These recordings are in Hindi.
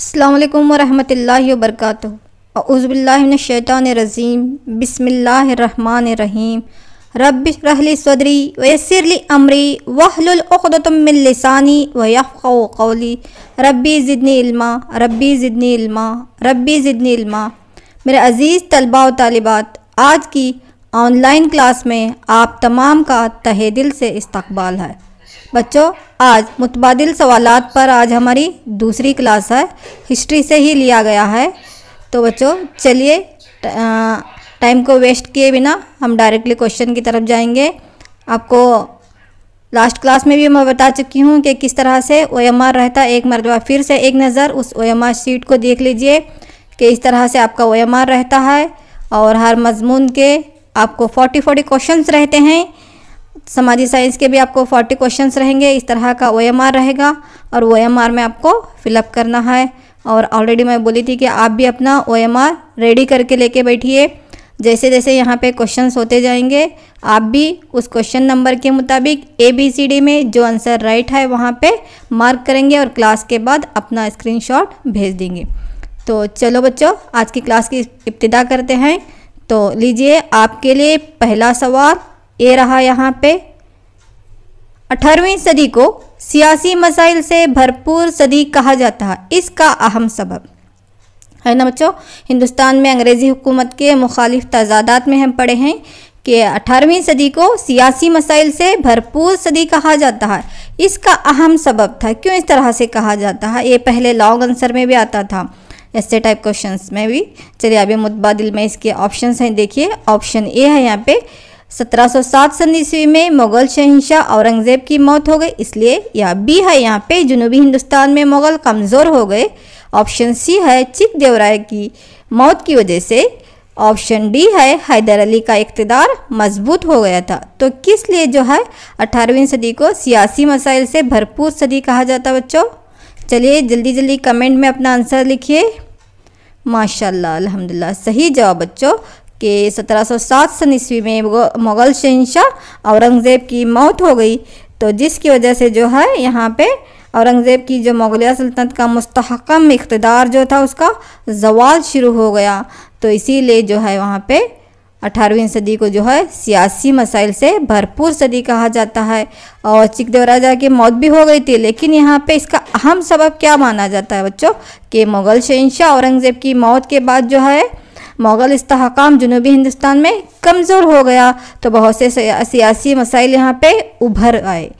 अस्सलामु अलैकुम वरहमतुल्लाहि वबरकातुहू। औज़ुबिल्लाहि मिनश्शैतानिर्रजीम। बिस्मिल्लाहिर्रहमानिर्रहीम। रब्बिश रहली सदरी वयस्सिरली अमरी वहलुल उक़दतम मिन लिसानी वयफ़क़हू क़ौली। रब्बी ज़िदनी इल्मा, रब्बी ज़िदनी इल्मा, रब्बी ज़िदनी इल्मा। मेरे अज़ीज़ तलबा व तालिबात, आज की ऑनलाइन क्लास में आप तमाम का तहे दिल से इस्तक़बाल है। बच्चों, आज मुतबादिल सवालात पर आज हमारी दूसरी क्लास है, हिस्ट्री से ही लिया गया है। तो बच्चों चलिए टाइम को वेस्ट किए बिना हम डायरेक्टली क्वेश्चन की तरफ जाएंगे। आपको लास्ट क्लास में भी मैं बता चुकी हूँ कि किस तरह से OMR रहता है। एक मरतबा फिर से एक नज़र उस OMR शीट को देख लीजिए कि इस तरह से आपका OMR रहता है और हर मजमून के आपको 40 क्वेश्चंस रहते हैं। समाजी साइंस के भी आपको 40 क्वेश्चंस रहेंगे। इस तरह का OMR रहेगा और OMR में आपको फिलअप करना है। और ऑलरेडी मैं बोली थी कि आप भी अपना OMR रेडी करके लेके बैठिए। जैसे जैसे यहाँ पे क्वेश्चंस होते जाएंगे आप भी उस क्वेश्चन नंबर के मुताबिक ABCD में जो आंसर राइट है वहाँ पे मार्क करेंगे और क्लास के बाद अपना स्क्रीनशॉट भेज देंगे। तो चलो बच्चों, आज की क्लास की इब्तिदा करते हैं। तो लीजिए, आपके लिए पहला सवाल ये रहा यहाँ पे। 18वीं सदी को सियासी मसाइल से भरपूर सदी कहा जाता है, इसका अहम सबब है ना बच्चों। हिंदुस्तान में अंग्रेज़ी हुकूमत के मुखालिफ तजादात में हम पढ़े हैं कि 18वीं सदी को सियासी मसाइल से भरपूर सदी कहा जाता है, इसका अहम सबब था। क्यों इस तरह से कहा जाता है, ये पहले लॉन्ग आंसर में भी आता था, ऐसे टाइप क्वेश्चंस में भी। चलिए अभी मुतबादिल में इसके ऑप्शंस हैं, देखिए। ऑप्शन ए है यहाँ पे 1707 सन ईस्वी में मुग़ल शहंशाह औरंगज़ेब की मौत हो गई, इसलिए। या बी है यहाँ पे जनूबी हिंदुस्तान में मुग़ल कमज़ोर हो गए। ऑप्शन सी है चिक देवराय की मौत की वजह से। ऑप्शन डी है हैदर अली का इक़्तिदार मजबूत हो गया था। तो किस लिए जो है 18वीं सदी को सियासी मसाइल से भरपूर सदी कहा जाता बच्चों? चलिए जल्दी जल्दी कमेंट में अपना आंसर लिखिए। माशाल्लाह, अल्हम्दुलिल्लाह, सही जवाब बच्चों कि 1707 सन ईस्वी में मुग़ल शहंशाह औरंगज़ेब की मौत हो गई, तो जिसकी वजह से जो है यहाँ पे औरंगज़ेब की जो मुग़लिया सल्तनत का मुस्तहकम इक़्तिदार जो था उसका ज़वाल शुरू हो गया। तो इसीलिए जो है वहाँ पे 18वीं सदी को जो है सियासी मसाइल से भरपूर सदी कहा जाता है। और चिक देवराय की मौत भी हो गई थी, लेकिन यहाँ पे इसका अहम सबब क्या माना जाता है बच्चों कि मुग़ल शहंशाह औरंगज़ेब की मौत के बाद जो है मुग़ल इस्तेहकाम जनूबी हिंदुस्तान में कमज़ोर हो गया, तो बहुत से सियासी मसाइल यहाँ पे उभर आए।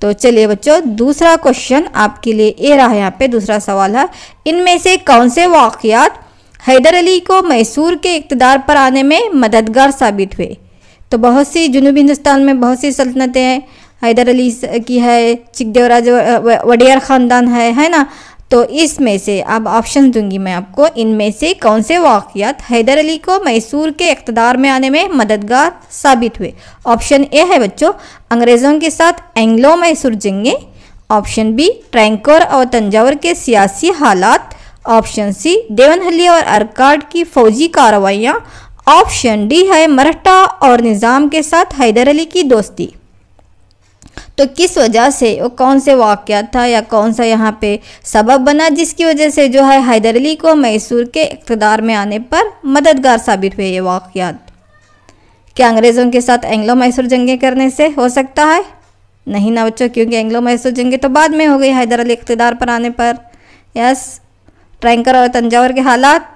तो चलिए बच्चों, दूसरा क्वेश्चन आपके लिए ये रहा। यहाँ पे दूसरा सवाल है, इनमें से कौन से वाक़यात हैदर अली को मैसूर के इक़्तिदार पर आने में मददगार साबित हुए? तो बहुत सी जनूबी हिंदुस्तान में बहुत सी सल्तनतें हैं, हैदर अली की है, चिक देवराय वडियर ख़ानदान है ना। तो इसमें से अब ऑप्शन दूंगी मैं आपको, इनमें से कौन से वाक़यात हैदर अली को मैसूर के इक़्तिदार में आने में मददगार साबित हुए? ऑप्शन ए है बच्चों अंग्रेज़ों के साथ एंग्लो मैसूर जंगें। ऑप्शन बी ट्रैंकोर और तंजावर के सियासी हालात। ऑप्शन सी देवनहल्ली और अर्काड की फ़ौजी कार्रवाइयाँ। ऑप्शन डी है मराठा और निज़ाम के साथ हैदर अली की दोस्ती। तो किस वजह से वो कौन से वाक़यात था या कौन सा यहाँ पे सबब बना जिसकी वजह से जो है हैदर अली को मैसूर के इक़्तिदार में आने पर मददगार साबित हुए ये वाक़यात? क्या अंग्रेज़ों के साथ एंग्लो मैसूर जंगें करने से हो सकता है? नहीं ना बच्चों, क्योंकि एंग्लो मैसूर जंगें तो बाद में हो गई हैदर अली इक़्तिदार पर आने पर। यस, ट्रैंकर और तंजावर के हालात।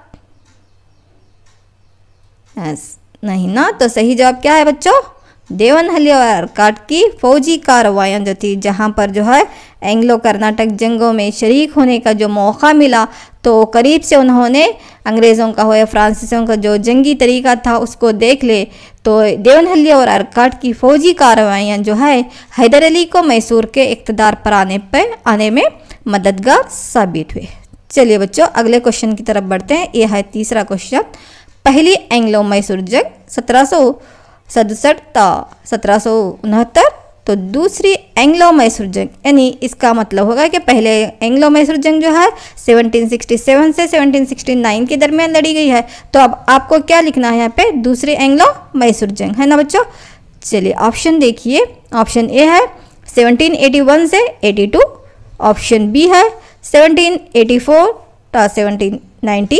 यस, नहीं ना। तो सही जवाब क्या है बच्चों? देवनहल्ली और अर्काड की फ़ौजी कार्रवाइयाँ जो थी, जहाँ पर जो है एंग्लो कर्नाटक जंगों में शरीक होने का जो मौका मिला, तो करीब से उन्होंने अंग्रेज़ों का हो या फ्रांसीसियों का जो जंगी तरीका था उसको देख ले। तो देवनहल्ली और अर्काड की फ़ौजी कार्रवाइयाँ जो है हैदर अली को मैसूर के इक़्तिदार पर आने में मददगार साबित हुए। चलिए बच्चों अगले क्वेश्चन की तरफ बढ़ते हैं। यह है तीसरा क्वेश्चन। पहली एंग्लो मैसूर जंग 1767 था 1769, तो दूसरी एंग्लो मैसूर जंग, यानी इसका मतलब होगा कि पहले एंग्लो मैसूर जंग जो है 1767 से 1769 के दरमियान लड़ी गई है। तो अब आपको क्या लिखना है यहाँ पे? दूसरी एंग्लो मैसूर जंग, है ना बच्चों। चलिए ऑप्शन देखिए। ऑप्शन ए है 1781 से 82। ऑप्शन बी है 1784 था 1790,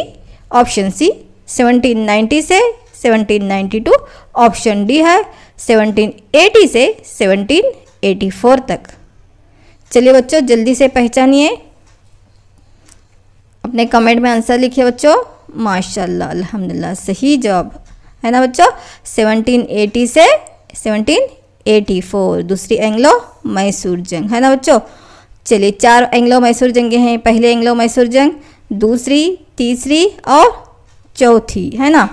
ऑप्शन सी 1790 से 1792, ऑप्शन डी है 1780 से 1784 तक। चलिए बच्चों जल्दी से पहचानिए, अपने कमेंट में आंसर लिखिए बच्चों। माशाल्लाह अल्हम्दुलिल्लाह सही जवाब है ना बच्चों, 1780 से 1784, दूसरी एंग्लो मैसूर जंग है ना बच्चों। चलिए 4 एंग्लो मैसूर जंगें हैं, पहली एंग्लो मैसूर जंग, दूसरी, तीसरी और चौथी है ना।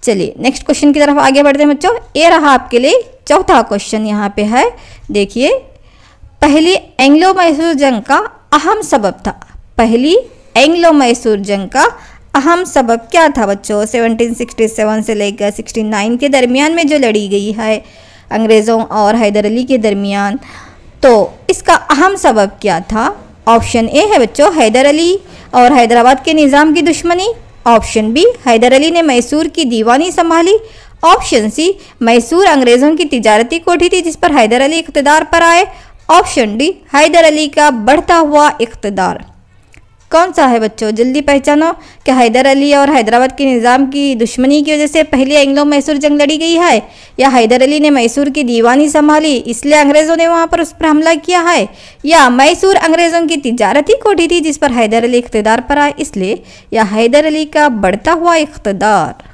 चलिए नेक्स्ट क्वेश्चन की तरफ आगे बढ़ते हैं बच्चों। ये रहा आपके लिए चौथा क्वेश्चन, यहाँ पे है देखिए, पहली एंग्लो मैसूर जंग का अहम सबब था, पहली एंग्लो मैसूर जंग का अहम सबब क्या था बच्चों? 1767 से लेकर 69 के दरमियान में जो लड़ी गई है अंग्रेज़ों और हैदर अली के दरमियान, तो इसका अहम सबब क्या था? ऑप्शन ए है बच्चों हैदर अली और हैदराबाद के निज़ाम की दुश्मनी, ऑप्शन बी हैदर अली ने मैसूर की दीवानी संभाली, ऑप्शन सी मैसूर अंग्रेज़ों की तिजारती कोठी थी जिस पर हैदर अली इक़्तिदार पर आए, ऑप्शन डी हैदर अली का बढ़ता हुआ इक़्तिदार। कौन सा है बच्चों? जल्दी पहचानो। क्या हैदर अली और हैदराबाद के निज़ाम की दुश्मनी की वजह से पहली एंग्लो मैसूर जंग लड़ी गई है, या हैदर अली ने मैसूर की दीवानी संभाली इसलिए अंग्रेज़ों ने वहाँ पर उस पर हमला किया है, या मैसूर अंग्रेज़ों की तिजारती कोठी थी जिस पर हैदर अली इक़्तिदार पर आए इसलिए, या हैदर अली का बढ़ता हुआ इक़्तिदार?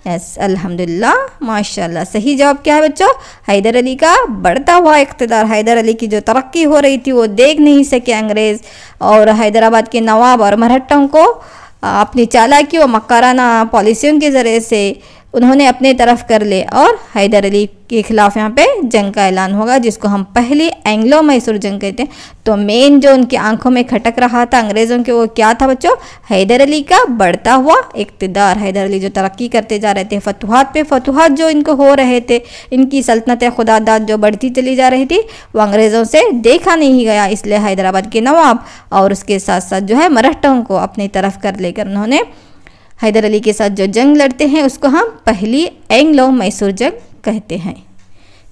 यस अल्हम्दुलिल्लाह माशाल्लाह सही जवाब क्या है बच्चों? हैदर अली का बढ़ता हुआ इक़्तिदार। हैदर अली की जो तरक्की हो रही थी वो देख नहीं सके अंग्रेज़, और हैदराबाद के नवाब और मरहट्टों को अपनी चालाकी व मक्काराना पॉलिसियों के ज़रिए से उन्होंने अपने तरफ कर ले और हैदर अली के खिलाफ यहाँ पे जंग का ऐलान होगा जिसको हम पहली एंग्लो मैसूर जंग कहते हैं। तो मेन जो उनकी आंखों में खटक रहा था अंग्रेज़ों के वो क्या था बच्चों? हैदर अली का बढ़ता हुआ इक़्तिदार। हैदर अली जो तरक्की करते जा रहे थे, फतुहात पे फतुहात जो इनको हो रहे थे, इनकी सल्तनत खुदादाद जो बढ़ती चली जा रही थी वो अंग्रेज़ों से देखा नहीं गया, इसलिए हैदराबाद के नवाब और उसके साथ साथ जो है मराठों को अपनी तरफ कर लेकर उन्होंने हैदर अली के साथ जो जंग लड़ते हैं उसको हम पहली एंग्लो मैसूर जंग कहते हैं।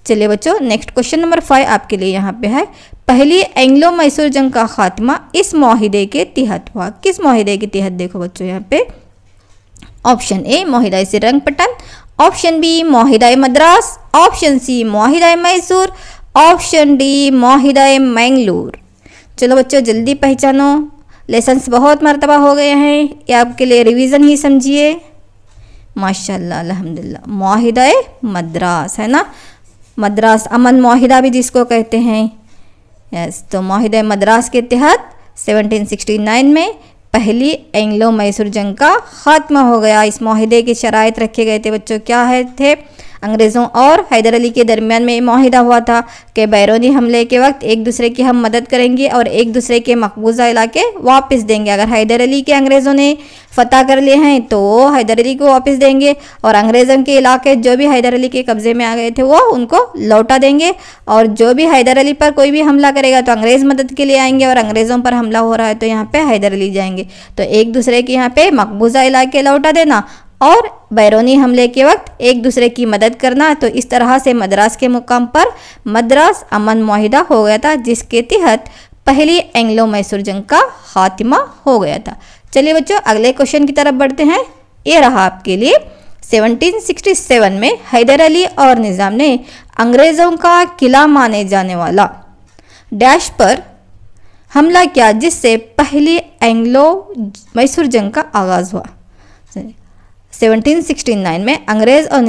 चलिए बच्चों नेक्स्ट क्वेश्चन नंबर 5 आपके लिए यहाँ पे है, पहली एंग्लो मैसूर जंग का खात्मा इस मुआहिदे के तहत हुआ। किस मुआहिदे के तहत? देखो बच्चों यहाँ पे ऑप्शन ए मुआहिदा श्रीरंगपट्टन, ऑप्शन बी मुआहिदा मद्रास, ऑप्शन सी मुआहिदा मैसूर, ऑप्शन डी मुआहिदा मैंगलोर। चलो बच्चों जल्दी पहचानो, लेसन्स बहुत मरतबा हो गए हैं, ये आपके लिए रिवीजन ही समझिए। माशाल्लाह अल्हम्दुलिल्लाह मुआहिदा मद्रास है ना, मद्रास अमन मुआहिदा भी जिसको कहते हैं। यस, तो मुआहिदा मद्रास के तहत 1769 में पहली एंग्लो मैसूर जंग का खात्मा हो गया। इस मुआहिदे के शराइत रखे गए थे बच्चों, क्या है थे? अंग्रेज़ों और हैदर अली के दरमियान में मुआहिदा हुआ था कि बैरूनी हमले के वक्त एक दूसरे की हम मदद करेंगे और एक दूसरे के मकबूजा इलाके वापस देंगे। अगर हैदर अली के अंग्रेज़ों ने फ़तह कर लिए हैं तो वो हैदर अली को वापस देंगे, और अंग्रेज़ों के इलाके जो भी हैदर अली के कब्ज़े में आ गए थे वो उनको लौटा देंगे, और जो भी हैदर अली पर कोई भी हमला करेगा तो अंग्रेज़ मदद के लिए आएंगे, और अंग्रेज़ों पर हमला हो रहा है तो यहाँ पे हैदर अली जाएंगे। तो एक दूसरे के यहाँ पे मकबूजा इलाके लौटा देना और बैरूनी हमले के वक्त एक दूसरे की मदद करना। तो इस तरह से मद्रास के मुकाम पर मद्रास अमन मुआहिदा हो गया था जिसके तहत पहली एंग्लो मैसूर जंग का खात्मा हो गया था। चलिए बच्चों अगले क्वेश्चन की तरफ बढ़ते हैं। ये रहा आपके लिए 1767 में हैदर अली और निज़ाम ने अंग्रेज़ों का किला माने जाने वाला डैश पर हमला किया जिससे पहली एंग्लो मैसूर जंग का आगाज़ हुआ। 1769 में अंग्रेज़ और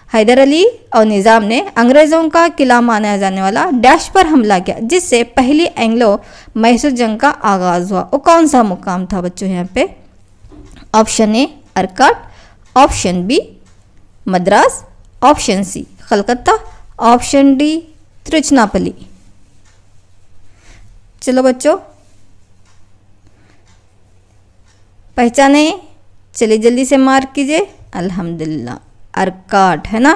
हैदर अली और निज़ाम ने अंग्रेज़ों का किला माना जाने वाला डैश पर हमला किया जिससे पहली एंग्लो मैसूर जंग का आगाज़ हुआ। वो कौन सा मुकाम था बच्चों? यहाँ पे option A Arcot, option B Madras, option C Calcutta, option D Tiruchirappalli. चलो बच्चों पहचाने, चलिए जल्दी से मार्क कीजिए। अल्हम्दुलिल्लाह अरकाट है ना।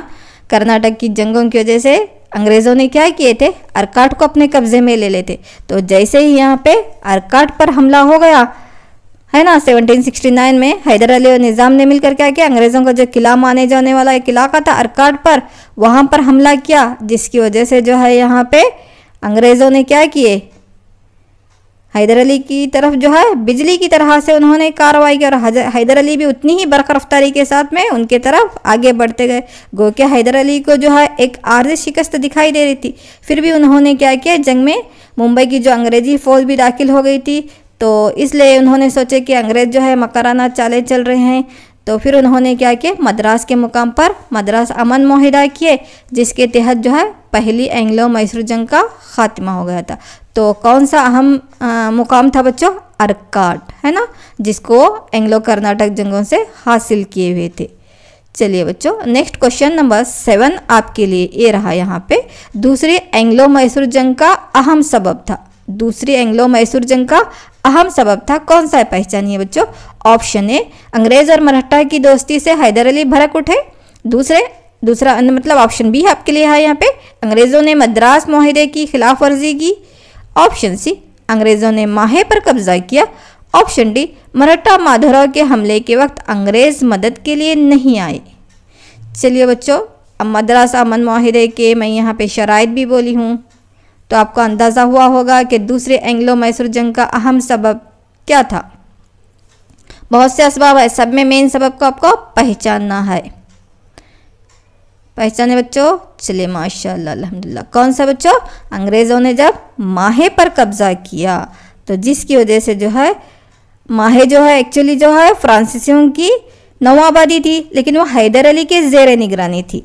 कर्नाटक की जंगों की वजह से अंग्रेज़ों ने क्या किए थे? अरकाट को अपने कब्जे में ले लेते। तो जैसे ही यहाँ पे अरकाट पर हमला हो गया है ना 1769 में, हैदर अली और निज़ाम ने मिलकर क्या किया? अंग्रेज़ों का जो किला माने जाने वाला एक इलाका था अरकाट पर, वहाँ पर हमला किया जिसकी वजह से जो है यहाँ पे अंग्रेज़ों ने क्या किए? हैदर अली की तरफ जो है बिजली की तरह से उन्होंने कार्रवाई की और हैदर अली भी उतनी ही बरक़ रफ्तारी के साथ में उनके तरफ आगे बढ़ते गए। गो के हैदर अली को जो है एक आर्ज़ी शिकस्त दिखाई दे रही थी, फिर भी उन्होंने क्या किया, जंग में मुंबई की जो अंग्रेज़ी फ़ौज भी दाखिल हो गई थी, तो इसलिए उन्होंने सोचे कि अंग्रेज़ जो है मकराना चालें चल रहे हैं, तो फिर उन्होंने क्या किया, मद्रास के मुकाम पर मद्रास अमन मुआहिदा किए, जिसके तहत जो है पहली एंग्लो मैसूर जंग का खात्मा हो गया था। तो कौन सा अहम मुकाम था बच्चों, अरकाट, है ना, जिसको एंग्लो कर्नाटक जंगों से हासिल किए हुए थे। चलिए बच्चों, नेक्स्ट क्वेश्चन नंबर 7 आपके लिए ये रहा यहाँ पे, दूसरी एंग्लो मैसूर जंग का अहम सबब था। दूसरी एंग्लो मैसूर जंग का अहम सबब था, कौन सा है, पहचानिए बच्चों। ऑप्शन ए, अंग्रेज और मराठा की दोस्ती से हैदर अली भड़क उठे। दूसरा मतलब ऑप्शन बी आपके लिए है यहाँ पे, अंग्रेज़ों ने मद्रास मुआहिदे की खिलाफ वर्जी की। ऑप्शन सी, अंग्रेज़ों ने माहे पर कब्जा किया। ऑप्शन डी, मराठा माधवराव के हमले के वक्त अंग्रेज़ मदद के लिए नहीं आए। चलिए बच्चों, अब मद्रास अमन मुआहिदे के मैं यहाँ पे शराइत भी बोली हूँ, तो आपको अंदाज़ा हुआ होगा कि दूसरे एंग्लो मैसूर जंग का अहम सबब क्या था। बहुत से असबाब है, सब में मेन सबब को आपको पहचानना है। पहचाने बच्चों, चलिए माशाल्लाह अल्हम्दुलिल्लाह। कौन सा बच्चों, अंग्रेज़ों ने जब माहे पर कब्जा किया, तो जिसकी वजह से जो है माहे जो है एक्चुअली जो है फ्रांसीसियों की नवाबादी थी, लेकिन वो हैदर अली के ज़ेरे निगरानी थी।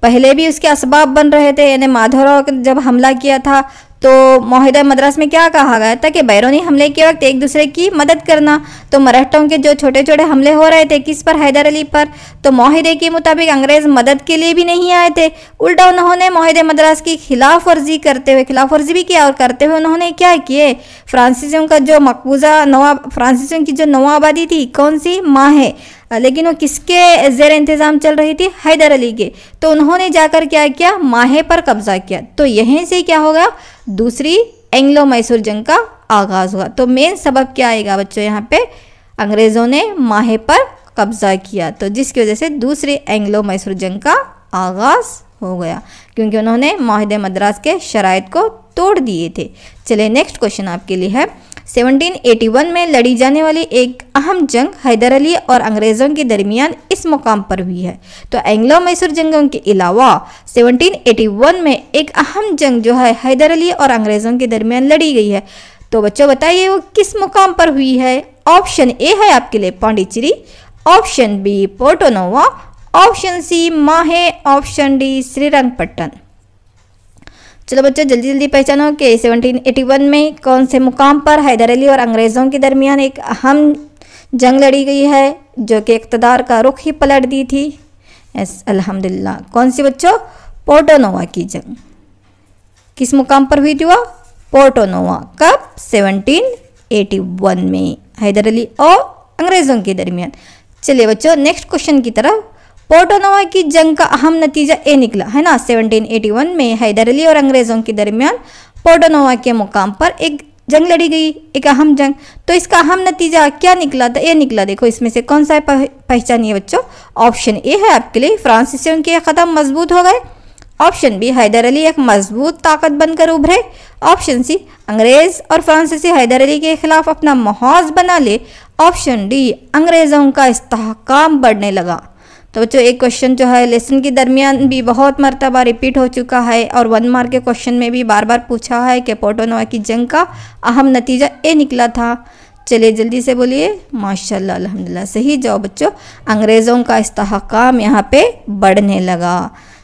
पहले भी उसके असबाब बन रहे थे, यानी माधवराव जब हमला किया था तो मुआहिदा मद्रास में क्या कहा गया था कि बैरूनी हमले के वक्त एक दूसरे की मदद करना। तो मराठों के जो छोटे छोटे हमले हो रहे थे किस पर, हैदर अली पर, तो मुआहिदे के मुताबिक अंग्रेज़ मदद के लिए भी नहीं आए थे, उल्टा उन्होंने मुआहिदे मद्रास की खिलाफ वर्जी भी किया, और करते हुए उन्होंने क्या किए, फ्रांसीसियों का जो मकबूजा फ्रांसीसियों की जो नवाबादी थी, कौन सी, माहे, लेकिन वो किसके ज़ेर इंतज़ाम चल रही थी, हैदर अली के, तो उन्होंने जाकर क्या किया, माहे पर कब्जा किया। तो यहीं से क्या हो गया, दूसरी एंग्लो मैसूर जंग का आगाज़ हुआ। तो मेन सबब क्या आएगा बच्चों यहाँ पे, अंग्रेज़ों ने माहे पर कब्जा किया, तो जिसकी वजह से दूसरी एंग्लो मैसूर जंग का आगाज़ हो गया, क्योंकि उन्होंने मुआहिदे मद्रास के शराइत को तोड़ दिए थे। चलिए नेक्स्ट क्वेश्चन आपके लिए है, 1781 में लड़ी जाने वाली एक अहम जंग हैदर अली और अंग्रेज़ों के दरमियान इस मुकाम पर हुई है। तो एंग्लो मैसूर जंगों के अलावा 1781 में एक अहम जंग जो है हैदर अली और अंग्रेज़ों के दरमियान लड़ी गई है। तो बच्चों बताइए वो किस मुकाम पर हुई है। ऑप्शन ए है आपके लिए पांडिचेरी, ऑप्शन बी पोर्टो नोवा, ऑप्शन सी माहे, ऑप्शन डी श्रीरंगपट्टन। चलो बच्चों जल्दी जल्दी पहचानो कि 1781 में कौन से मुकाम पर हैदर अली और अंग्रेज़ों के दरमियान एक अहम जंग लड़ी गई है, जो कि इक़्तिदार का रुख ही पलट दी थी। यस अल्हम्दुलिल्लाह, कौन सी बच्चों, पोर्टो नोवा की जंग। किस मुकाम पर हुई थी वह, पोर्टो नोवा। कब, 1781 में, हैदर अली और अंग्रेज़ों के दरमियान। चलिए बच्चों नेक्स्ट क्वेश्चन की तरफ। पोर्टो नोवा की जंग का अहम नतीजा ये निकला है ना, 1781 में हैदर अली और अंग्रेज़ों के दरमियान पोर्टो नोवा के मुकाम पर एक जंग लड़ी गई, एक अहम जंग। तो इसका अहम नतीजा क्या निकला था, ये निकला, देखो इसमें से कौन सा है, पहचानिए बच्चों। ऑप्शन ए है आपके लिए फ्रांसीसियों के कदम मजबूत हो गए। ऑप्शन बी, हैदर अली एक मजबूत ताकत बनकर उभरे। ऑप्शन सी, अंग्रेज़ और फ्रांसीसी हैदर अली के खिलाफ अपना महाज बना ले। ऑप्शन डी, अंग्रेज़ों का इस्तेहकाम बढ़ने लगा। तो बच्चों एक क्वेश्चन जो है लेसन के दरमियान भी बहुत मरतबा रिपीट हो चुका है, और 1 मार्क के क्वेश्चन में भी बार बार पूछा है कि पोर्टो नोवा की जंग का अहम नतीजा ये निकला था। चलिए जल्दी से बोलिए, माशाल्लाह अल्हम्दुलिल्लाह सही जवाब बच्चों, अंग्रेज़ों का इस्तेहकाम यहाँ पे बढ़ने लगा।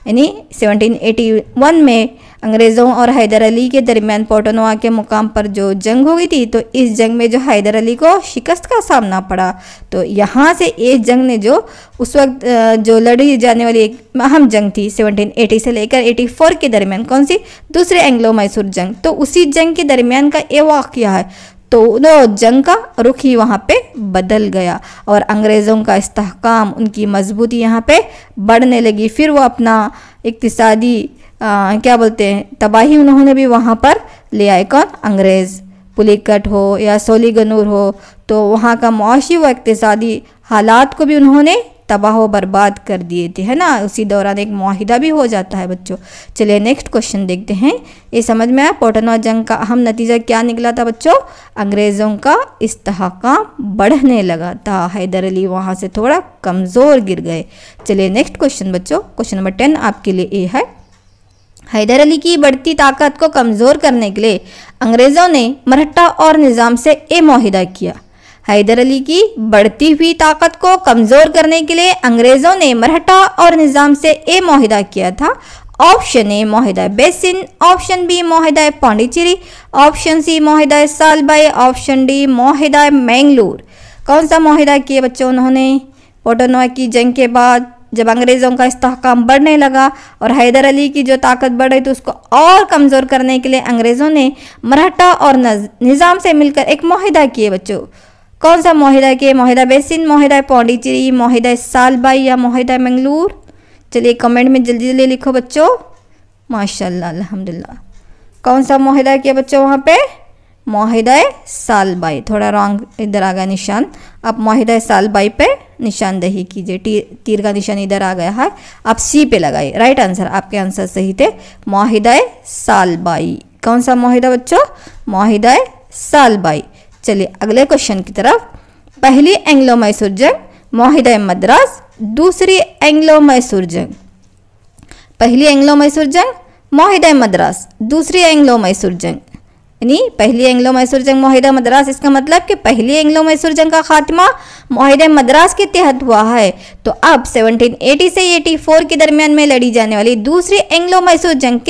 यानी 1781 में अंग्रेज़ों और हैदर अली के दरमियान पोर्टो नोवा के मुकाम पर जो जंग हो गई थी, तो इस जंग में जो हैदर अली को शिकस्त का सामना पड़ा। तो यहाँ से इस जंग ने जो उस वक्त जो लड़ी जाने वाली एक अहम जंग थी 1780 से लेकर 84 के दरमियान, कौन सी, दूसरे एंग्लो मैसूर जंग, तो उसी जंग के दरमियान का ये वाक़या है। तो जंग का रुख ही वहाँ पे बदल गया, और अंग्रेज़ों का इस्तेहकाम, उनकी मजबूती यहाँ पे बढ़ने लगी। फिर वो अपना इक्तिसादी क्या बोलते हैं, तबाही उन्होंने भी वहाँ पर ले आए। कौन, अंग्रेज़। पुलिकट हो या सोलीगनूर हो, तो वहाँ का मुआशी व इक्तिसादी हालात को भी उन्होंने तबाह व बर्बाद कर दिए थे, है ना। उसी दौरान एक मुआहिदा भी हो जाता है बच्चों। चलिए नेक्स्ट क्वेश्चन देखते हैं। ये समझ में आया पोटनवा जंग का अहम नतीजा क्या निकला था बच्चों? अंग्रेज़ों का इस्तेहकाम बढ़ने लगा था। हैदर अली वहाँ से थोड़ा कमज़ोर गिर गए। चलिए नेक्स्ट क्वेश्चन बच्चों, क्वेश्चन नंबर 10 आपके लिए ये है। हैदर अली की बढ़ती ताकत को कमज़ोर करने के लिए अंग्रेज़ों ने मरहट्टा और निज़ाम से ये मुआहिदा किया। हैदर अली की बढ़ती हुई ताकत को कमज़ोर करने के लिए अंग्रेज़ों ने मरहट्टा और निज़ाम से ये मुआहिदा किया था। ऑप्शन ए मुआहिदा बेसिन, ऑप्शन बी मुआहिदा पांडिचेरी, ऑप्शन सी मुआहिदा सालबाई, ऑप्शन डी मुआहिदा मैंगलोर। कौन सा मुआहिदा किया बच्चों उन्होंने? पोटनवा की जंग के बाद जब अंग्रेज़ों का इस्तेहकाम बढ़ने लगा और हैदर अली की जो ताकत बढ़ रही थी उसको और कमज़ोर करने के लिए अंग्रेज़ों ने मरहट्टा और निज़ाम से मिलकर एक मुआहिदा किए बच्चों। कौन सा मुआहिदा किए? मुआहिदा बेसिन, मुआहिदा पांडिचेरी, मुआहिदा सालबाई या मुआहिदा मैंगलोर? चलिए कमेंट में जल्दी जल्दी लिखो बच्चों। माशाल्लाह अल्हम्दुलिल्लाह। कौन सा मुआहिदा किया बच्चों वहाँ पे? मुआहिदा सालबाई। थोड़ा रॉन्ग इधर आ गया निशान, आप मुआहिदा सालबाई पे निशानदही कीजिए। तीर का निशान इधर आ गया है, आप सी पे लगाइए। राइट आंसर, आपके आंसर सही थे, मुआहिदा सालबाई। कौन सा मुआहिदा बच्चों? मुआहिदा सालबाई। चलिए अगले क्वेश्चन की तरफ। पहली एंग्लो मैसूर जंग मुआहिदा मद्रास, दूसरी एंग्लो मैसूर जंग। पहली एंग्लो मैसूर जंग मुआहिदा मद्रास, दूसरी एंग्लो मैसूर जंग। यानी पहली एंग्लो मैसूर जंग मुआहिदा मद्रास, इसका मतलब कि पहली एंग्लो मैसूर जंग का खात्मा मुआहिदा मद्रास के तहत हुआ है। तो अब 1780 से 84 के दरमियान में लड़ी जाने वाली दूसरी एंग्लो मैसूर जंग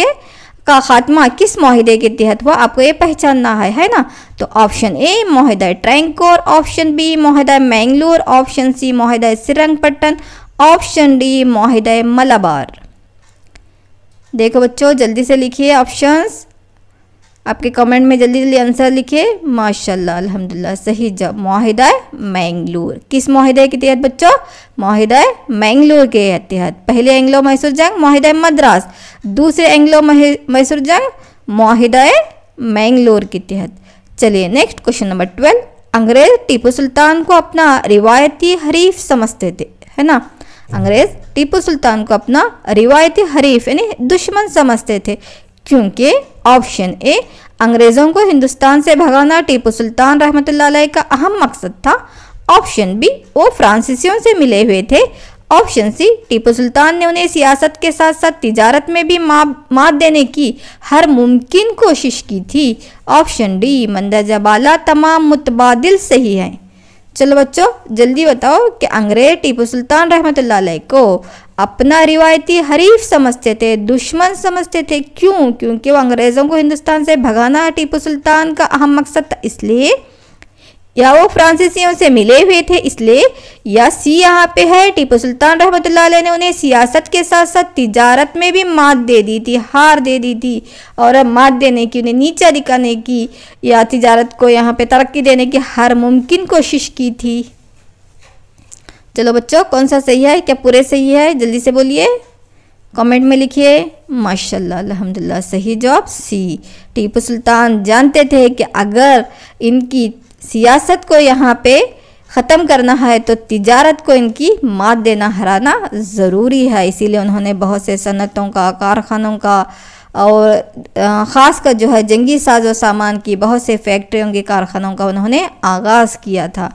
का खात्मा किस मुआहिदे के तहत हुआ, आपको ये पहचानना है ना। तो ऑप्शन ए मुआहिदा ट्रैंकोर, ऑप्शन बी मुआहिदा मैंगलोर, ऑप्शन सी मुआहिदा श्रीरंगपट्टन, ऑप्शन डी मुआहिदा मलाबार। देखो बच्चों जल्दी से लिखिए ऑप्शंस, आपके कमेंट में जल्दी जल्दी आंसर लिखिए। माशाल्लाह अल्हम्दुलिल्लाह, सही जवाब मुआहिदा मैंगलोर। किस मुआहिदे के तहत बच्चों? मुआहिदा मैंगलोर के तहत। पहले एंग्लो मैसूर जंग मुआहिदा मद्रास, दूसरे एंग्लो मैसूर जंग मुआहिदा मैंगलोर के तहत। चलिए नेक्स्ट क्वेश्चन नंबर 12। अंग्रेज टीपू सुल्तान को अपना रिवायती हरीफ समझते थे, है ना। अंग्रेज टीपू सुल्तान को अपना रिवायती हरीफ यानी दुश्मन समझते थे, क्योंकि ऑप्शन ए अंग्रेज़ों को हिंदुस्तान से भगाना टीपू सुल्तान रहमतुल्लाह अलैह का अहम मकसद था, ऑप्शन बी वो फ्रांसीसियों से मिले हुए थे, ऑप्शन सी टीपू सुल्तान ने उन्हें सियासत के साथ साथ तिजारत में भी मात देने की हर मुमकिन कोशिश की थी, ऑप्शन डी मंदरजा बाला तमाम मुतबादिल सही हैं। चलो बच्चों जल्दी बताओ कि अंग्रेज टीपू सुल्तान रहमतुल्लाह अलैह को अपना रिवायती हरीफ समझते थे, दुश्मन समझते थे। क्यों? क्योंकि वो अंग्रेज़ों को हिंदुस्तान से भगाना टीपू सुल्तान का अहम मकसद था इसलिए, या वो फ्रांसीसियों से मिले हुए थे इसलिए, या सी यहाँ पे है टीपू सुल्तान रहमतुल्लाह अलैह ने उन्हें सियासत के साथ साथ तिजारत में भी मात दे दी थी, हार दे दी थी, और मात देने की, उन्हें नीचा दिखाने की या तिजारत को यहाँ पे तरक्की देने की हर मुमकिन कोशिश की थी। चलो बच्चों कौन सा सही है, क्या पूरे सही है? जल्दी से बोलिए, कमेंट में लिखिए। माशाल्लाह अल्हम्दुलिल्लाह, सही जवाब सी। टीपू सुल्तान जानते थे कि अगर इनकी सियासत को यहाँ पे ख़त्म करना है तो तिजारत को इनकी मात देना, हराना ज़रूरी है। इसीलिए उन्होंने बहुत से सनतों का, कारखानों का और ख़ास कर जो है जंगी साजो सामान की बहुत से फैक्ट्रियों के कारखानों का उन्होंने आगाज़ किया था।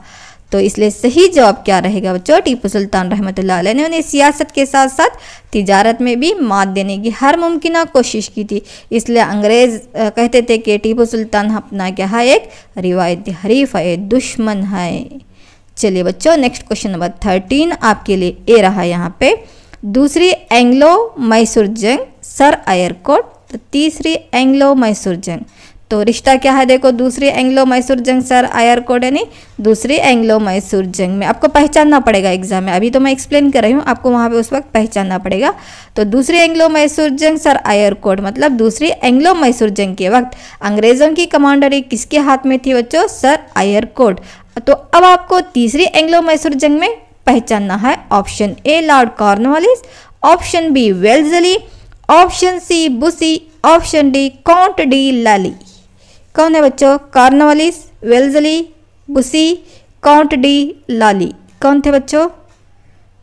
तो इसलिए सही जवाब क्या रहेगा बच्चों? टीपू सुल्तान रहमतुल्लाह अलैह ने उन्हें सियासत के साथ साथ तिजारत में भी मात देने की हर मुमकिन कोशिश की थी। इसलिए अंग्रेज़ कहते थे कि टीपू सुल्तान अपना क्या है, एक रिवायती हरीफ है, दुश्मन है। चलिए बच्चों नेक्स्ट क्वेश्चन नंबर 13 आपके लिए ये रहा यहाँ पे। दूसरी एंग्लो मैसूर जंग सर आयरकोट, तो तीसरी एंग्लो मैसूर जंग। तो रिश्ता क्या है देखो, दूसरी एंग्लो मैसूर जंग सर आयरकोट यानी दूसरी एंग्लो मैसूर जंग में आपको पहचानना पड़ेगा एग्जाम में, अभी तो मैं एक्सप्लेन कर रही हूँ, आपको वहाँ पे उस वक्त पहचानना पड़ेगा। तो दूसरी एंग्लो मैसूर जंग सर आयरकोट मतलब दूसरी एंग्लो मैसूर जंग के वक्त अंग्रेज़ों की कमांडरी किसके हाथ में थी बच्चों? सर आयरकोट। तो अब आपको तीसरी एंग्लो मैसूर जंग में पहचानना है। Option A Lord Cornwallis, option B Wellesley, option C Bussy, option D Count de Lally. कौन है बच्चों? Cornwallis, Wellesley, Bussy, Count de Lally. कौन थे बच्चों?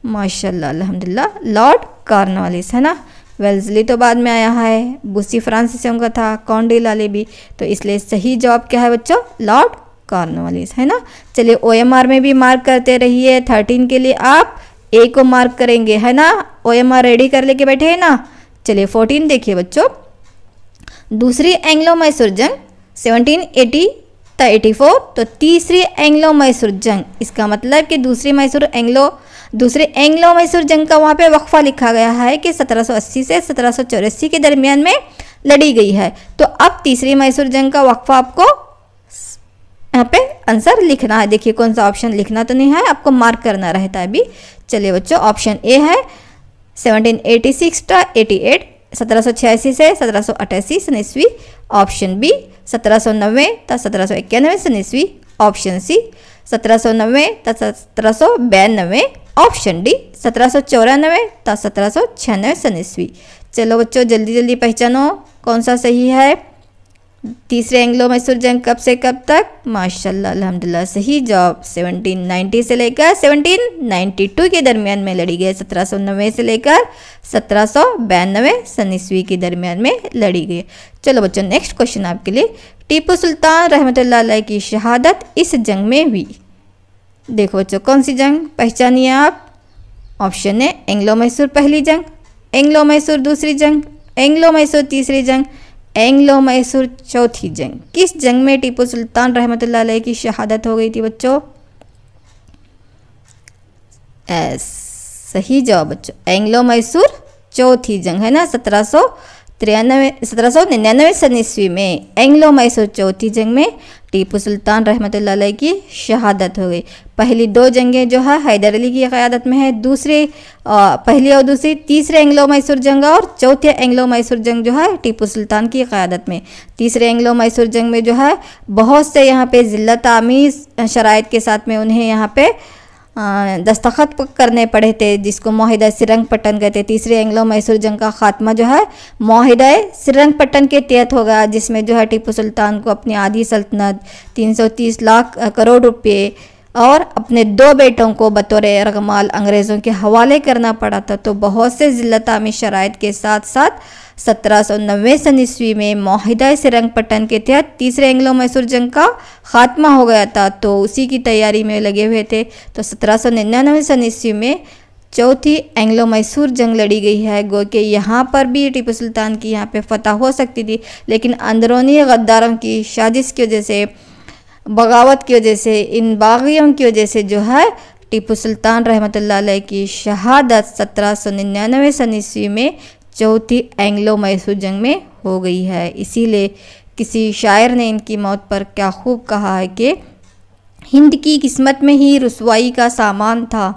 माशाल्लाह अल्हम्दुलिल्लाह लॉर्ड कॉर्नवालिस, है ना। वेल्जली तो बाद में आया है, बुसी फ्रांसीसियों का था, कॉन्डिलाले भी, तो इसलिए सही जवाब क्या है बच्चों, लॉर्ड कॉर्नवालिस, है ना। चलिए OMR में भी मार्क करते रहिए। 13 के लिए आप A को मार्क करेंगे, है ना। OMR रेडी कर लेके बैठे हैं ना। चलिए 14 देखिए बच्चों, दूसरी एंग्लो मैसूर जंग 1780 84, तो तीसरी एंग्लो मैसूर जंग, इसका मतलब कि दूसरे एंग्लो मैसूर जंग का वहाँ पे वक्फा लिखा गया है कि 1780 से 1784 के दरमियान में लड़ी गई है। तो अब तीसरी मैसूर जंग का वक्फा आपको यहाँ पे आंसर लिखना है। देखिए कौन सा ऑप्शन लिखना तो नहीं है, आपको मार्क करना रहता है अभी। चलिए बच्चों, ऑप्शन ए है 1786 to 88, 1786 से 1788 सन ईस्वी। ऑप्शन बी 1790 तक 1791 सन ईस्वी। ऑप्शन सी 1790 तक 1792। ऑप्शन डी 1794 तक 1796 सन ईस्वी। चलो बच्चों जल्दी जल्दी पहचानो कौन सा सही है। तीसरे एंग्लो मैसूर जंग कब से कब तक, माशाल्लाह अल्हम्दुलिल्लाह सही जवाब 1790 से लेकर 1792 के दरमियान में लड़ी गई। 1790 से लेकर 1792 सन ईस्वी के दरमियान में लड़ी गई। चलो बच्चों नेक्स्ट क्वेश्चन आपके लिए, टीपू सुल्तान रहमतुल्लाह अलैह की शहादत इस जंग में हुई। देखो बच्चों कौन सी जंग पहचानिए आप। ऑप्शन है एंग्लो मैसूर पहली जंग, एंग्लो मैसूर दूसरी जंग, एंग्लो मैसूर तीसरी जंग, एंग्लो मैसूर चौथी जंग। किस जंग में टीपू सुल्तान रहमतुल्लाह अलैह की शहादत हो गई थी बच्चों। सही जवाब बच्चों एंग्लो मैसूर चौथी जंग, है ना। 1799 सन ईस्वी में एंग्लो मैसूर चौथी जंग में टीपू सुल्तान रहमतुल्लाह अलैह की शहादत हो गई। पहली दो जंगें जो है हैदर अली की क़यादत में है, पहली और दूसरी, तीसरे एंग्लो मैसूर जंग और चौथे एंग्लो मैसूर जंग जो है टीपू सुल्तान की क़यादत में। तीसरे एंग्लो मैसूर जंग में जो है बहुत से यहाँ पे ज़िल्लत आमीज़ शराइत के साथ में उन्हें यहाँ पे दस्तखत करने पड़े थे, जिसको माहिदा श्रीरंगपट्टन कहते हैं। तीसरे एंग्लो मैसूर जंग का खात्मा जो है माहिदा श्रीरंगपट्टन के तहत होगा, जिसमें जो है टीपू सुल्तान को अपनी आधी सल्तनत 330 लाख करोड़ रुपए और अपने 2 बेटों को बतौर रगमाल अंग्रेज़ों के हवाले करना पड़ा था। तो बहुत से ज़िल्लत आमीज़ शराइत के साथ साथ 1790 सन ईस्वी में माहिदा श्रीरंगपट्टन के तहत तीसरे एंग्लो मैसूर जंग का खात्मा हो गया था, तो उसी की तैयारी में लगे हुए थे। तो 1799 सन ईस्वी में चौथी एंग्लो मैसूर जंग लड़ी गई है। गो कि यहाँ पर भी टीपू सुल्तान की यहाँ पे फतह हो सकती थी, लेकिन अंदरूनी गद्दारों की साजिश की वजह से, बगावत की वजह से, इन बागियों की वजह से जो है टीपू सुल्तान रहमतुल्लाह अलैह की शहादत 1799 सन ईस्वी में चौथी एंग्लो मैसूर जंग में हो गई है। इसीलिए किसी शायर ने इनकी मौत पर क्या खूब कहा है कि हिंद की किस्मत में ही रुसवाई का सामान था,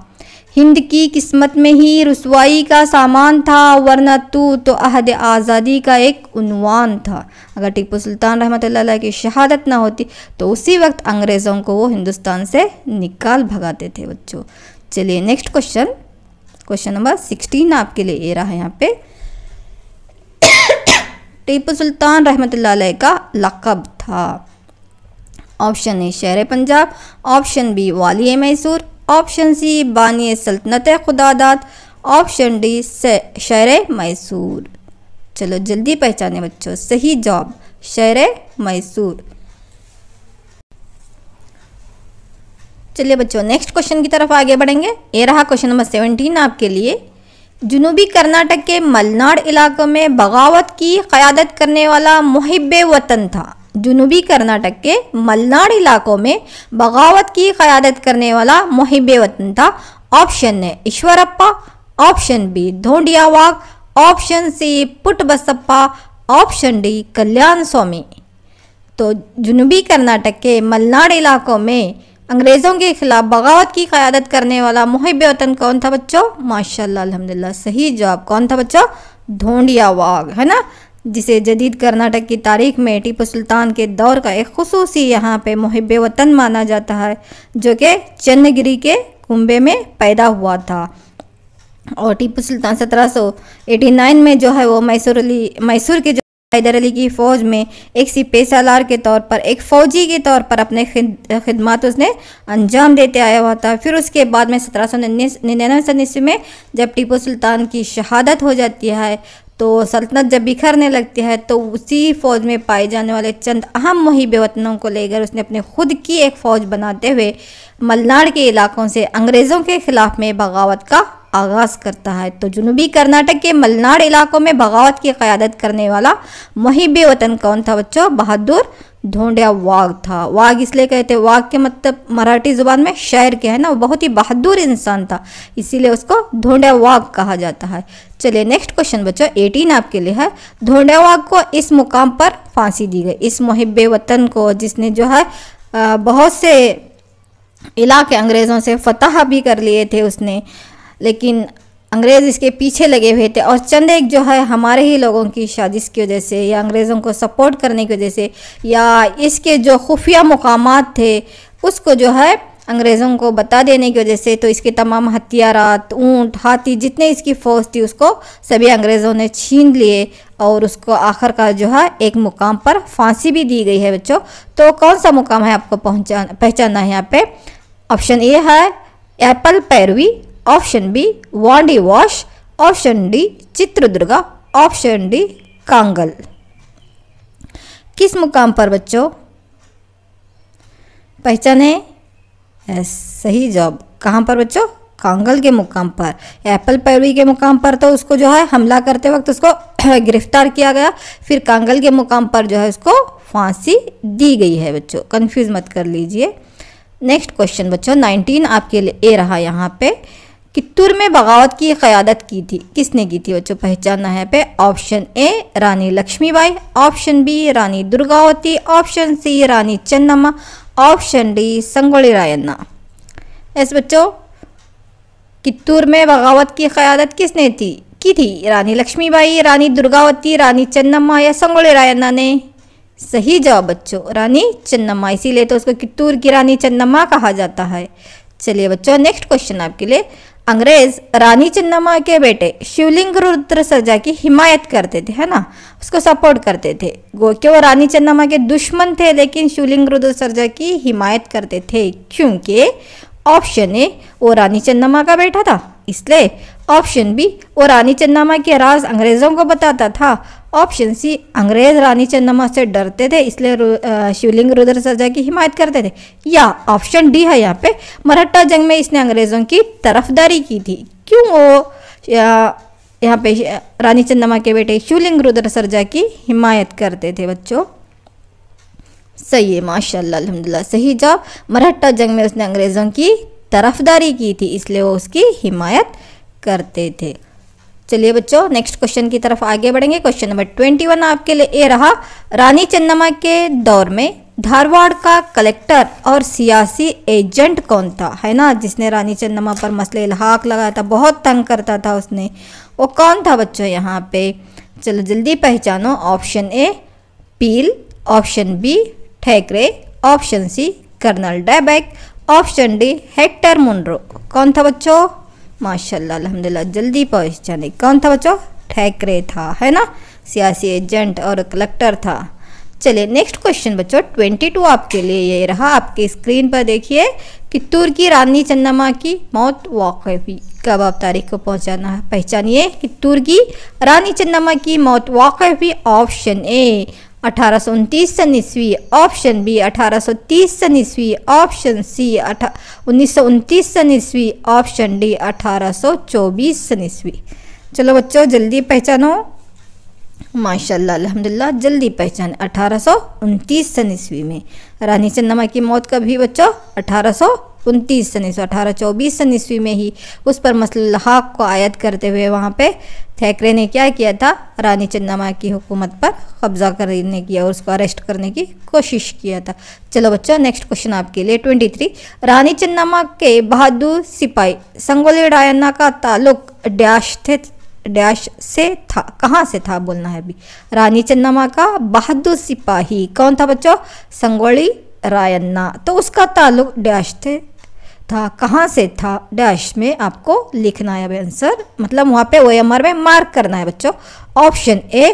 हिंद की किस्मत में ही रुसवाई का सामान था, वरना तू तो अहद आज़ादी का एक उन्वान था। अगर टीपू सुल्तान रहमतुल्लाह अलैह की शहादत ना होती तो उसी वक्त अंग्रेज़ों को वो हिंदुस्तान से निकाल भगाते थे बच्चों। चलिए नेक्स्ट क्वेश्चन नंबर 16 आपके लिए ये रहा है यहाँ पे। टीपू सुल्तान रहमतुल्लाह अलैह का लक़ब था। ऑप्शन ए शेर पंजाब, ऑप्शन बी वाली मैसूर, ऑप्शन सी बानी सल्तनत खुदादाद, ऑप्शन डी शेर मैसूर। चलो जल्दी पहचाने बच्चों, सही जवाब शेर मैसूर। चलिए बच्चों नेक्स्ट क्वेश्चन की तरफ आगे बढ़ेंगे। ये रहा क्वेश्चन नंबर 17 आपके लिए। जनूबी कर्नाटक के मलनाड इलाकों में बगावत की क़यादत करने वाला मुहिब्बे वतन था। जनूबी कर्नाटक के मलनाड इलाकों में बगावत की क़यादत करने वाला मुहिब्बे वतन था। Option A Eshwarappa, option B Dhondia Wagh, option C Puttabasappa, option D Kalyan Swami. तो जनूबी कर्नाटक के मलनाड इलाकों में अंग्रेज़ों के खिलाफ बगावत की क़यादत करने वाला मुहिब्बे वतन कौन था बच्चों, माशाल्लाह अल्हम्दुलिल्लाह सही जवाब कौन था बच्चों, धोंडियावाग, है ना। जिसे जदीद कर्नाटक की तारीख में टीपू सुल्तान के दौर का एक खुसूसी यहाँ पे मुहिब्बे वतन माना जाता है, जो कि चन्नगिरी के कुंबे में पैदा हुआ था। और टीपू सुल्तान 1789 में जो है वो मैसूर के हैदर अली की फ़ौज में एक सिपह सालार के तौर पर, एक फ़ौजी के तौर पर अपने खिदमत उसने अंजाम देते आया हुआ था। फिर उसके बाद में 1799 में जब टीपू सुल्तान की शहादत हो जाती है तो सल्तनत जब बिखरने लगती है तो उसी फ़ौज में पाए जाने वाले चंद अहम मुहिब वतनों को लेकर उसने अपने खुद की एक फ़ौज बनाते हुए मलनाड के इलाकों से अंग्रेज़ों के ख़िलाफ़ में बगावत का आगाज़ करता है। तो जनूबी कर्नाटक के मलनाड इलाकों में बगावत की क़यादत करने वाला मुहिब वतन कौन था बच्चों? बहादुर ढोंडिया वाघ था। वाघ इसलिए कहते हैं, वाघ के मतलब मराठी ज़ुबान में शायर के है ना, वो बहुत ही बहादुर इंसान था, इसीलिए उसको ढोंडिया वाघ कहा जाता है। चलिए नेक्स्ट क्वेश्चन बच्चों 18 आपके लिए है। ढोंडिया वाघ को इस मुकाम पर फांसी दी गई। इस मुहिब वतन को जिसने जो है बहुत से इलाके अंग्रेज़ों से फतह भी कर लिए थे उसने, लेकिन अंग्रेज़ इसके पीछे लगे हुए थे और चंद एक जो है हमारे ही लोगों की साजिश की वजह से या अंग्रेज़ों को सपोर्ट करने की वजह से या इसके जो खुफिया मुकामात थे उसको जो है अंग्रेज़ों को बता देने की वजह से, तो इसके तमाम हथियारात, ऊँट, हाथी, जितने इसकी फ़ौज थी उसको सभी अंग्रेज़ों ने छीन लिए और उसको आखिरकार जो है एक मुकाम पर फांसी भी दी गई है बच्चों। तो कौन सा मुकाम है आपको पहचानना है यहाँ पे? ऑप्शन ए है एप्पल पैरवी, option B Wandiwash, option D Chitradurga, option D कांगल। किस मुकाम पर बच्चों? पहचाने? सही जवाब कहाँ पर बच्चों? कांगल के मुकाम पर। एप्पल पैरवी के मुकाम पर तो उसको जो है हमला करते वक्त उसको गिरफ्तार किया गया, फिर कांगल के मुकाम पर जो है उसको फांसी दी गई है बच्चों, कंफ्यूज मत कर लीजिए। नेक्स्ट क्वेश्चन बच्चों 19 आपके लिए ए रहा यहाँ पे। कित्तूर में बगावत की क़यादत की थी, किसने की थी बच्चों? पहचानना है पे। Option A Rani Lakshmibai, option B Rani Durgavati, option C Rani Chennamma, option D Sangolli Rayanna. Yes बच्चों, कित्तूर में बगावत की क़यादत किसने की थी? रानी लक्ष्मीबाई, रानी दुर्गावती, रानी चन्नम्मा या संगोली रायन्ना ने? सही जवाब बच्चों रानी चन्नम्मा, इसीलिए तो उसको कित्तूर की रानी चन्नम्मा कहा जाता है। चलिए बच्चों नेक्स्ट क्वेश्चन आपके लिए। अंग्रेज रानी चन्नम्मा के बेटे शिवलिंग रुद्र सरजा की हिमायत करते थे, है ना, उसको सपोर्ट करते थे। कि वो रानी चन्नम्मा के दुश्मन थे लेकिन शिवलिंग रुद्र सरजा की हिमायत करते थे, क्योंकि ऑप्शन ए वो रानी चन्नम्मा का बेटा था इसलिए, ऑप्शन बी वो रानी चन्नम्मा के राज अंग्रेज़ों को बताता था, ऑप्शन सी अंग्रेज रानी चन्नम्मा से डरते थे इसलिए शिवलिंग रुद्र सरजा की हिमायत करते थे, या ऑप्शन डी है यहाँ पे मराठा जंग में इसने अंग्रेज़ों की तरफदारी की थी। क्यों वो यहाँ पे रानी चन्नम्मा के बेटे शिवलिंग रुद्र सरजा की हिमायत करते थे बच्चों? सही है, माशाल्लाह अल्हम्दुलिल्लाह सही जवाब। मराठा जंग में उसने अंग्रेज़ों की तरफदारी की थी इसलिए वो उसकी हिमायत करते थे। चलिए बच्चों नेक्स्ट क्वेश्चन की तरफ आगे बढ़ेंगे। क्वेश्चन नंबर 21 आपके लिए ये रहा। रानी चन्नम्मा के दौर में धारवाड़ का कलेक्टर और सियासी एजेंट कौन था, है ना, जिसने रानी चन्नम्मा पर मसले इल्हाक लगाया था, बहुत तंग करता था उसने, वो कौन था बच्चों यहाँ पे? चलो जल्दी पहचानो। Option A Peel, option B Thackeray, option C colonel डैबेक, ऑप्शन डी हेक्टर मुनरो। कौन था बच्चों? माशाल्लाह अल्हम्दुलिल्लाह जल्दी पहचाने, कौन था बच्चों? ठेकरे था, है ना, सियासी एजेंट और कलेक्टर था। चलिए नेक्स्ट क्वेश्चन बच्चों 22 आपके लिए ये रहा। आपके स्क्रीन पर देखिए, कित्तूर की रानी चन्नम्मा की मौत वाक़ई हुई, कब आप तारीख को पहुंचाना है पहचानिए। कित्तूर की रानी चन्नम्मा की मौत वाक़ई हुई। ऑप्शन ए 1829 सन ईस्वी, ऑप्शन बी 1830 सन ईस्वी, ऑप्शन सी 1929 सन ईस्वी, ऑप्शन डी 1824 सन ईस्वी। चलो बच्चों जल्दी पहचानो। माशाल्लाह अल्हम्दुलिल्लाह जल्दी पहचान। 1829 सन ईस्वी में रानी चन्नम्मा की मौत कब हुई बच्चों? 1829 सन ईस्वी। 1824 सन ईस्वी में ही उस पर मसले इल्हाक को आयद करते हुए वहाँ पे ठेकरे ने क्या किया था? रानी चन्नम्मा की हुकूमत पर कब्जा करने की और उसको अरेस्ट करने की कोशिश किया था। चलो बच्चों नेक्स्ट क्वेश्चन आपके लिए 23। रानी चन्नम्मा के बहादुर सिपाही संगोली रायन्ना का ताल्लुक डैश से था, कहाँ से था बोलना है अभी। रानी चन्नम्मा का बहादुर सिपाही कौन था बच्चों? संगोली रायन्ना। तो उसका ताल्लुक डैश था, कहाँ से था? डैश में आपको लिखना है आंसर, मतलब वहाँ पे OMR में मार्क करना है बच्चों। ऑप्शन ए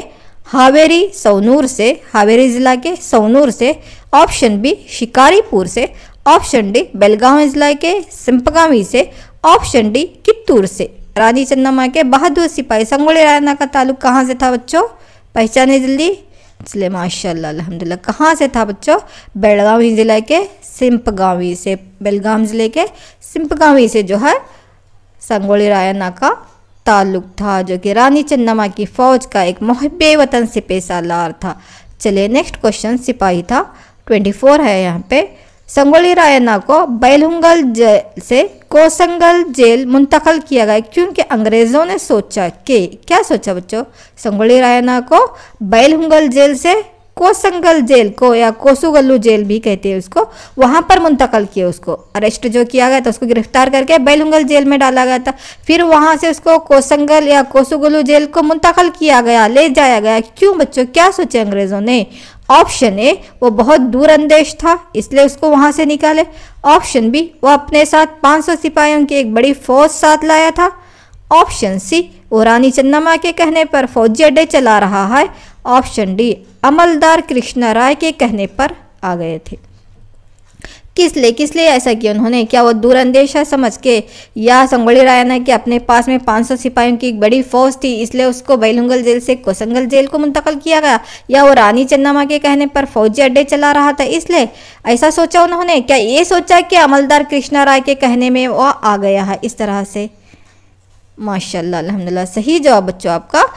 हावेरी सवनूर से, हावेरी ज़िला के सवनूर से। ऑप्शन बी शिकारीपुर से। ऑप्शन डी बेलगावी ज़िला के सिंपगामी से। ऑप्शन डी कित्तूर से। रानी चन्नामा के बहादुर सिपाही संगोली रायन्ना का ताल्लुक कहाँ से था बच्चों? पहचाने जल्दी। चलिए माशाल्लाह अल्हम्दुलिल्लाह। कहाँ से था बच्चों? बेलगावी ज़िले के सिंपगामी से। बेलगाम ज़िले के सिंपगामी से जो है संगोली रायन्ना का ताल्लुक था, जो कि रानी चन्नामा की फ़ौज का एक मुहिब्बे वतन सिपह सालार था। चलिए नेक्स्ट क्वेश्चन सिपाही था, 24 है यहाँ पे। संगोली रायन्ना को बैलहुंगल जेल से कोसंगल जेल मुंतकिल किया गया क्योंकि अंग्रेज़ों ने सोचा कि, क्या सोचा बच्चों? संगोली रायन्ना को बैलहुंगल जेल से कोसंगल जेल को, या कोसुगल्लू जेल भी कहते हैं उसको, वहाँ पर मुंतकिल किया। उसको अरेस्ट जो किया गया था, उसको गिरफ्तार करके बैलहुंगल जेल में डाला गया था। फिर वहाँ से उसको कोसंगल या कोसुगल्लू जेल को मुंतकिल किया गया, ले जाया गया। क्यों बच्चों? क्या सोचे अंग्रेज़ों ने? ऑप्शन ए वो बहुत दूर अंदेश था इसलिए उसको वहाँ से निकाले। ऑप्शन बी वो अपने साथ 500 सिपाहियों की एक बड़ी फौज साथ लाया था। ऑप्शन सी वो रानी चन्नामा के कहने पर फौजी अड्डे चला रहा है। ऑप्शन डी अमलदार कृष्णा राय के कहने पर आ गए थे। किस लिए ऐसा किया उन्होंने? क्या वो दूर अंदेश है समझ के, या संगोली रायन्ना के अपने पास में 500 सिपाहियों की एक बड़ी फौज थी इसलिए उसको बैलहुंगल जेल से कोसंगल जेल को मुंतकिल किया गया, या वो रानी चन्नामा के कहने पर फौजी अड्डे चला रहा था इसलिए ऐसा सोचा उन्होंने? क्या ये सोचा कि अमलदार कृष्णा राय के कहने में वो आ गया है इस तरह से? माशाल्लाह अल्हम्दुलिल्लाह सही जवाब बच्चों आपका।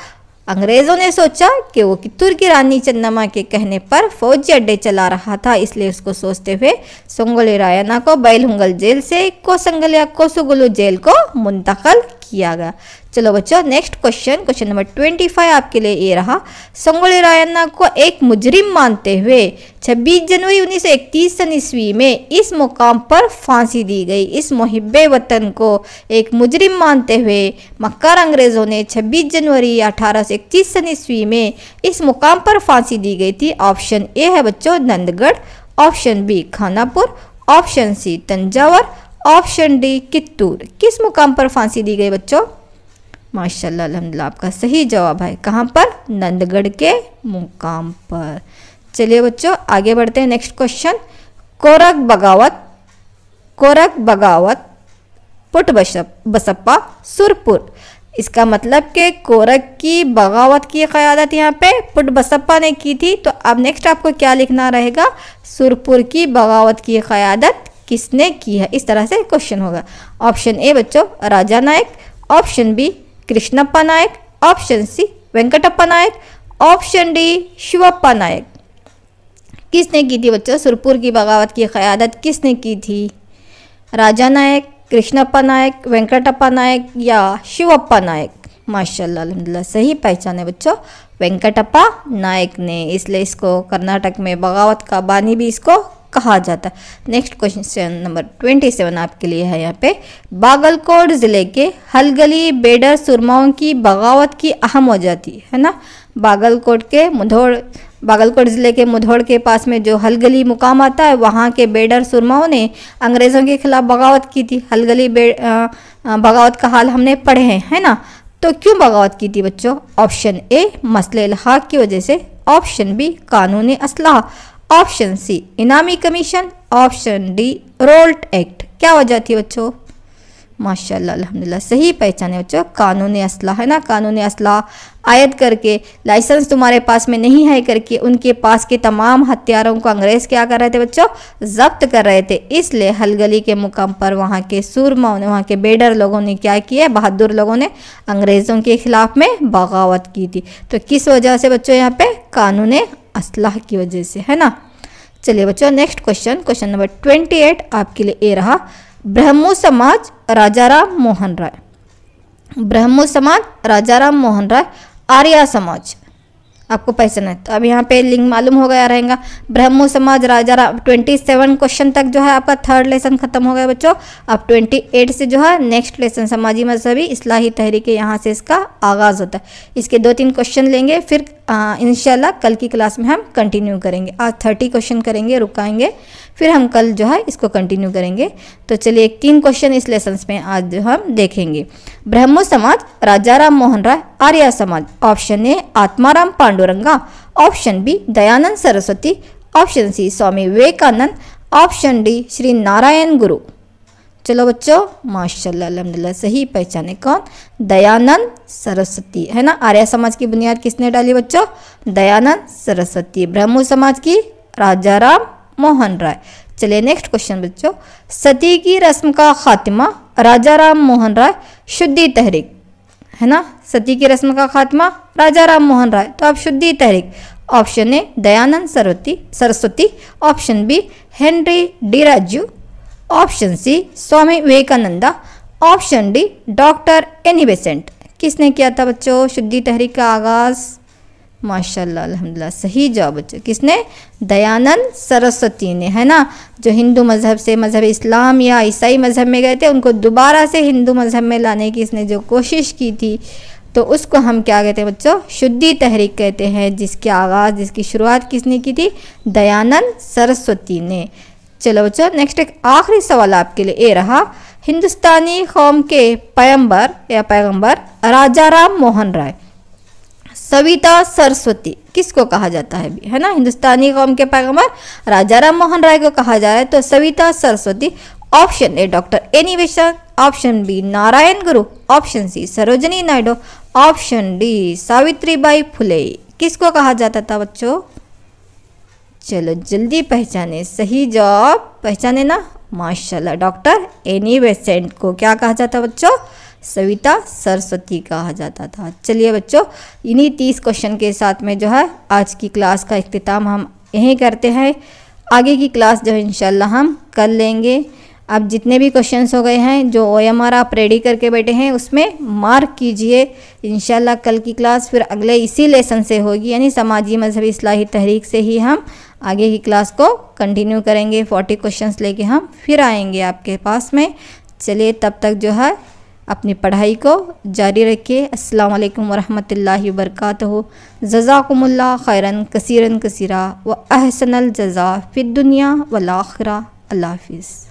अंग्रेज़ों ने सोचा कि वो कित्तूर की रानी चन्नामा के कहने पर फौजी अड्डे चला रहा था इसलिए उसको सोचते हुए संगोली रायन्ना को बैलहुंगल जेल से कोसंगल या कोसुगुलू जेल को मुंतकिल किया गया। चलो बच्चों नेक्स्ट क्वेश्चन नंबर 25 आपके लिए ये रहा। संगोली रायन्ना को एक मुजरिम मानते हुए 26 जनवरी 1931 ईस्वी में इस मुकाम पर फांसी दी गई। इस मुहिब्बे वतन को एक मुजरिम मानते हुए मक्कार अंग्रेज़ों ने 26 जनवरी 1831 ईस्वी में इस मुकाम पर फांसी दी गई थी। ऑप्शन ए है बच्चों Nandgad. Option B Khanapur. Option C Thanjavur. Option D Kittur. किस मुकाम पर फांसी दी गई बच्चों? माशाल्लाह अल्हम्दुलिल्लाह आपका सही जवाब है। कहाँ पर? नंदगढ़ के मुकाम पर। चलिए बच्चों आगे बढ़ते हैं। नेक्स्ट क्वेश्चन, कोरक बगावत पुट बसप्पा सुरपुर। इसका मतलब कि कोरक की बगावत की क़यादत यहाँ पे पुट बसप्पा ने की थी। तो अब नेक्स्ट आपको क्या लिखना रहेगा? सुरपुर की बगावत की क़यादत किसने की है? इस तरह से क्वेश्चन होगा। ऑप्शन ए बच्चों राजा नायक। ऑप्शन बी कृष्णप्पा नायक। ऑप्शन सी वेंकटप्पा नायक। ऑप्शन डी शिवप्पा नायक। किसने की थी बच्चों सुरपुर की बगावत की क़यादत किसने की थी? राजा नायक, कृष्णप्पा नायक, वेंकटप्पा नायक या शिवप्पा नायक? माशाल्लाह अल्हम्दुलिल्लाह सही पहचाने बच्चों, वेंकटप्पा नायक ने। इसलिए इसको कर्नाटक में बगावत का बानी भी इसको कहा जाता है। नेक्स्ट क्वेश्चन नंबर 27 आपके लिए है यहाँ पे। बागलकोट ज़िले के हलगली बेडर सुरमाओं की बगावत की अहम वजह थी, है ना। बागलकोट ज़िले के मुधोड़ के पास में जो हलगली मुकाम आता है, वहाँ के बेडर सुरमाओं ने अंग्रेज़ों के खिलाफ बगावत की थी। हलगली बगावत का हाल हमने पढ़े हैं, है ना। तो क्यों बगावत की थी बच्चों? ऑप्शन ए मसले इल्हाक की वजह से। ऑप्शन बी कानूनी असलाह। ऑप्शन सी इनामी commission. Option D Rowlatt Act. क्या वजह थी बच्चों? माशाल्लाह अल्हम्दुलिल्लाह सही पहचाने बच्चों, कानूनी असलाह, है ना। कानूनी असलाह आयद करके लाइसेंस तुम्हारे पास में नहीं है करके उनके पास के तमाम हथियारों को अंग्रेज़ क्या कर रहे थे बच्चों? जब्त कर रहे थे। इसलिए हलगली के मुकाम पर वहाँ के सूरमाओं ने, वहाँ के बेडर लोगों ने क्या किया? बहादुर लोगों ने अंग्रेज़ों के खिलाफ में बगावत की थी। तो किस वजह से बच्चों? यहाँ पे कानूनी असलाह की वजह से, है ना। चलिए बच्चों नेक्स्ट क्वेश्चन नंबर 28 आपके लिए ये रहा। ब्रह्मो समाज राजाराम मोहन राय। ब्रह्मो समाज राजाराम मोहन राय, आर्या समाज आपको पहचाना है। तो अब यहाँ पे लिंक मालूम हो गया रहेगा। ब्रह्मो समाज राजाराम 27 क्वेश्चन तक जो है आपका थर्ड लेसन खत्म हो गया बच्चों। अब 28 से जो है नेक्स्ट लेसन समाजी मजहबी इस्लाही तहरीक, यहाँ से इसका आगाज़ होता है। इसके 2-3 क्वेश्चन लेंगे, फिर इंशाल्लाह कल की क्लास में हम कंटिन्यू करेंगे। आज 30 क्वेश्चन करेंगे, रुकाएंगे, फिर हम कल जो है इसको कंटिन्यू करेंगे। तो चलिए 3 क्वेश्चन इस लेसन में आज जो हम देखेंगे। ब्रह्मो समाज, Rajaram Mohan Roy, Arya Samaj. Option A Atmaram Panduranga, option B Dayanand Saraswati, option C Swami Vivekananda, option D Shri Narayana Guru. चलो बच्चों, माशाल्लाह अल्हम्दुलिल्लाह सही पहचाने कौन? दयानंद सरस्वती, है ना। आर्य समाज की बुनियाद किसने डाली बच्चों? दयानंद सरस्वती। ब्रह्मो समाज की राजाराम मोहन राय। चलिए नेक्स्ट क्वेश्चन बच्चों, सती की रस्म का खात्मा, राजाराम मोहन राय, शुद्धि तहरीक, है ना। सती की रस्म का खात्मा राजाराम मोहन राय, तो अब शुद्धि तहरीक। Option A Dayanand Saraswati, option B Henry Derozio, option C Swami Vivekananda, option D doctor Annie Besant. किसने किया था बच्चों शुद्धि तहरीक का आगाज? माशाल्लाह अल्हम्दुलिल्लाह सही जवाब बच्चों। किसने? दयानंद सरस्वती ने, है ना। जो हिंदू मज़हब से मज़हब इस्लाम या ईसाई मज़हब में गए थे, उनको दोबारा से हिंदू मज़हब में लाने की इसने जो कोशिश की थी, तो उसको हम क्या कहते हैं बच्चों? शुद्धि तहरीक कहते हैं, जिसके आगाज़, जिसकी शुरुआत किसने की थी? दयानंद सरस्वती ने। चलो बच्चों नेक्स्ट एक आखिरी सवाल आपके लिए ये रहा, हिंदुस्तानी कौम के पैगंबर राजाराम मोहन राय, सविता सरस्वती किसको कहा जाता है भी, है ना। हिंदुस्तानी कौम के पैगंबर राजाराम मोहन राय को कहा जा रहा है, तो Savita Saraswati. Option A doctor Annie Besant, option B Narayan Guru, option C Sarojini Naidu, option D Savitribai Phule. किसको कहा जाता था बच्चों? चलो जल्दी पहचाने, सही जवाब पहचाने ना, माशाल्लाह डॉक्टर एनी बेसेंट को क्या कहा जाता बच्चों? सविता सरस्वती कहा जाता था। चलिए बच्चों, इन्हीं 30 क्वेश्चन के साथ में जो है आज की क्लास का इख्तिताम हम यहीं करते हैं। आगे की क्लास जो है इंशाल्लाह हम कल लेंगे। अब जितने भी क्वेश्चंस हो गए हैं, जो OMR आप रेडी करके बैठे हैं, उसमें मार्क कीजिए। इंशाल्लाह कल की क्लास फिर अगले इसी लेसन से होगी, यानी समाजी मजहबी इस्लाही तहरीक से ही हम आगे की क्लास को कंटिन्यू करेंगे। 40 क्वेश्चंस लेके हम फिर आएंगे आपके पास में। चलिए तब तक जो है अपनी पढ़ाई को जारी रखिए। अस्सलाम वालेकुम वरहमतुल्लाहि वबरकातुहू। जज़ाकुमुल्लाह खैरन कसीरन कसीरा व अहसनल जज़ा फिद दुनिया वल आखिरा। अल्लाह हाफिज़।